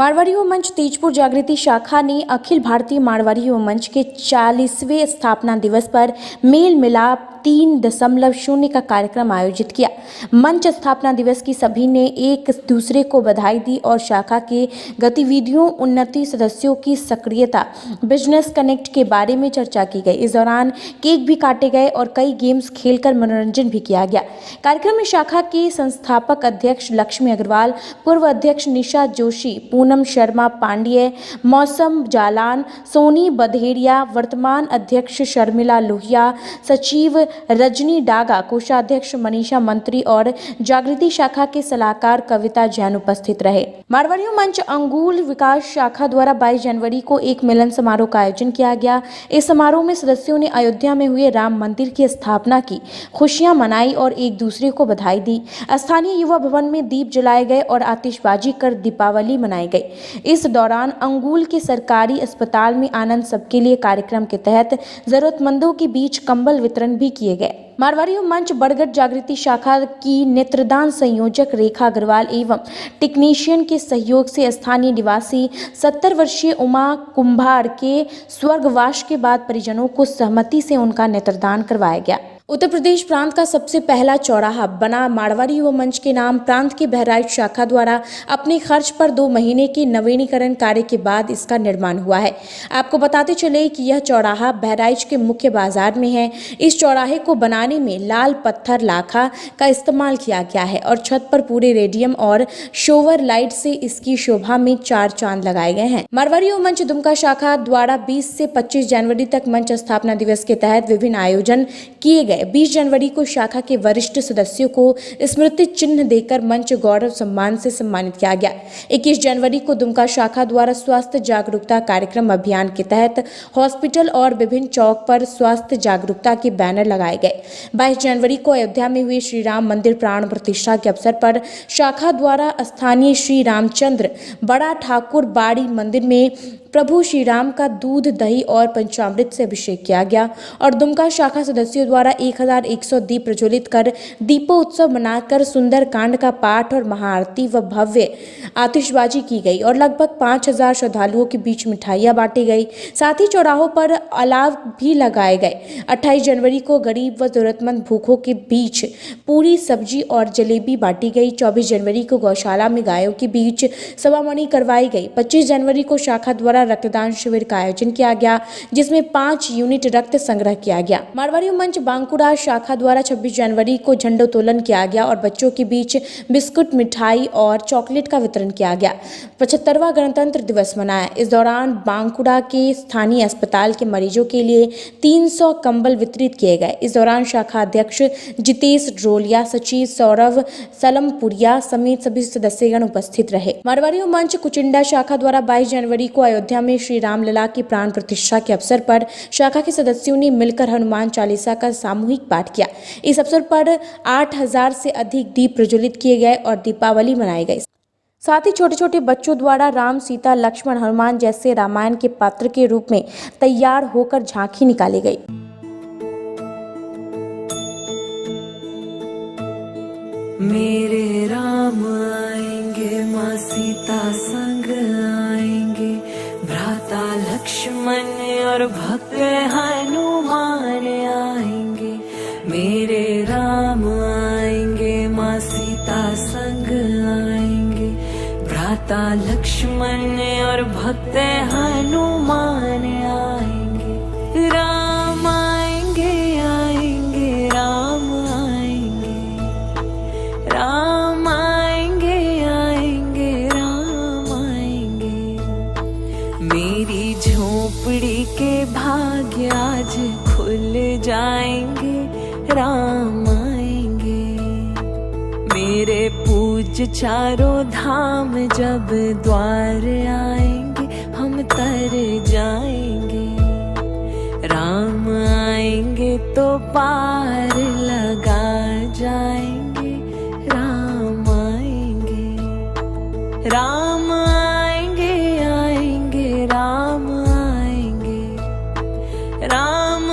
मारवाड़ी युवा मंच तेजपुर जागृति शाखा ने अखिल भारतीय मारवाड़ी युवा मंच के 40वें स्थापना दिवस पर मेल मिलाप 3.0 का कार्यक्रम आयोजित किया। मंच स्थापना दिवस की सभी ने एक दूसरे को बधाई दी और शाखा के गतिविधियों, उन्नति, सदस्यों की सक्रियता, बिजनेस कनेक्ट के बारे में चर्चा की गई। इस दौरान केक भी काटे गए और कई गेम्स खेलकर मनोरंजन भी किया गया। कार्यक्रम में शाखा के संस्थापक अध्यक्ष लक्ष्मी अग्रवाल, पूर्व अध्यक्ष निशा जोशी, पूनम शर्मा पांड्ये, मौसम जालान, सोनी बधेड़िया, वर्तमान अध्यक्ष शर्मिला लोहिया, सचिव रजनी डागा, कोषाध्यक्ष मनीषा मंत्री और जागृति शाखा के सलाहकार कविता जैन उपस्थित रहे। मारवाड़ी मंच अंगुल विकास शाखा द्वारा 22 जनवरी को एक मिलन समारोह का आयोजन किया गया। इस समारोह में सदस्यों ने अयोध्या में हुए राम मंदिर की स्थापना की खुशियां मनाई और एक दूसरे को बधाई दी। स्थानीय युवा भवन में दीप जलाए गए और आतिशबाजी कर दीपावली मनाई गई। इस दौरान अंगुल के सरकारी अस्पताल में आनंद सबके लिए कार्यक्रम के तहत जरूरतमंदों के बीच कंबल वितरण भी किए गए। मारवाड़ी मंच बड़गढ़ जागृति शाखा की नेत्रदान संयोजक रेखा अग्रवाल एवं टेक्नीशियन के सहयोग से स्थानीय निवासी 70 वर्षीय उमा कुंभार के स्वर्गवास के बाद परिजनों को सहमति से उनका नेत्रदान करवाया गया। उत्तर प्रदेश प्रांत का सबसे पहला चौराहा बना मारवाड़ी युवा मंच के नाम प्रांत की बहराइच शाखा द्वारा अपने खर्च पर 2 महीने के नवीनीकरण कार्य के बाद इसका निर्माण हुआ है। आपको बताते चले कि यह चौराहा बहराइच के मुख्य बाजार में है। इस चौराहे को बनाने में लाल पत्थर लाखा का इस्तेमाल किया गया है और छत पर पूरे रेडियम और शोवर लाइट से इसकी शोभा में 4 चांद लगाए गए हैं। मारवाड़ी युवा मंच दुमका शाखा द्वारा 20 से 25 जनवरी तक मंच स्थापना दिवस के तहत विभिन्न आयोजन किए गए। 20 जनवरी को शाखा के वरिष्ठ सदस्यों को स्मृति चिन्ह देकर मंच गौरव सम्मान से सम्मानित किया गया। 21 जनवरी को दुमका शाखा द्वारा स्वास्थ्य जागरूकता कार्यक्रम अभियान के तहत हॉस्पिटल और विभिन्न चौक पर स्वास्थ्य जागरूकता के बैनर लगाए गए। 22 जनवरी को अयोध्या में हुए श्री राम मंदिर प्राण प्रतिष्ठा के अवसर पर शाखा द्वारा स्थानीय श्री रामचंद्र बड़ा ठाकुर बाड़ी मंदिर में प्रभु श्री राम का दूध, दही और पंचामृत से अभिषेक किया गया और दुमका शाखा सदस्यों द्वारा 1100 दीप प्रज्वलित कर दीपोत्सव मनाकर सुंदर कांड का पाठ और महाआरती व भव्य आतिशबाजी की गई और लगभग 5000 श्रद्धालुओं के बीच मिठाइयां बांटी गई। साथ ही चौराहों पर अलाव भी लगाए गए। 28 जनवरी को गरीब व जरूरतमंद भूखों के बीच पूरी, सब्जी और जलेबी बांटी गई। 24 जनवरी को गौशाला में गायों के बीच सभामणि करवाई गई। 25 जनवरी को शाखा द्वारा रक्तदान शिविर का आयोजन किया गया, जिसमें 5 यूनिट रक्त संग्रह किया गया। मारवाड़ी मंच बांकुड़ा शाखा द्वारा 26 जनवरी को झंडोत्तोलन किया गया और बच्चों के बीच बिस्कुट, मिठाई और चॉकलेट का वितरण किया गया। 75वां गणतंत्र दिवस मनाया। इस दौरान बांकुड़ा के स्थानीय अस्पताल के मरीजों के लिए 300 कंबल वितरित किए गए। इस दौरान शाखा अध्यक्ष जितेश ड्रोलिया, सचिव सौरभ सलमपुरिया समेत सभी सदस्यगण उपस्थित रहे। मारवाड़ी मंच कुचिंडा शाखा द्वारा 22 जनवरी को अयोध्या में श्री रामलला की प्राण प्रतिष्ठा के अवसर पर शाखा के सदस्यों ने मिलकर हनुमान चालीसा का सामूहिक पाठ किया। इस अवसर पर 8000 से अधिक दीप प्रज्वलित किए गए और दीपावली मनाई गई। साथ ही छोटे छोटे बच्चों द्वारा राम, सीता, लक्ष्मण, हनुमान जैसे रामायण के पात्र के रूप में तैयार होकर झांकी निकाली गई। मेरे राम आएंगे, माँ सीता संग आएंगे, भ्राता लक्ष्मण और भक्त हनुमान आएंगे। मेरे राम आएंगे, माँ सीता संग आएंगे, भ्राता लक्ष्मण और भक्त हनुमान आएंगे। राम आएंगे, आएंगे, राम आएंगे, राम आएंगे, आएंगे, राम आएंगे। मेरी झोपड़ी के भाग्य आज खुल जाएंगे, राम आएंगे। मेरे पूज्य चारों धाम जब द्वार आएंगे, हम तर जाएंगे। राम आएंगे तो पार लगा जाएंगे, राम आएंगे, राम आएंगे, आएंगे, राम आएंगे, राम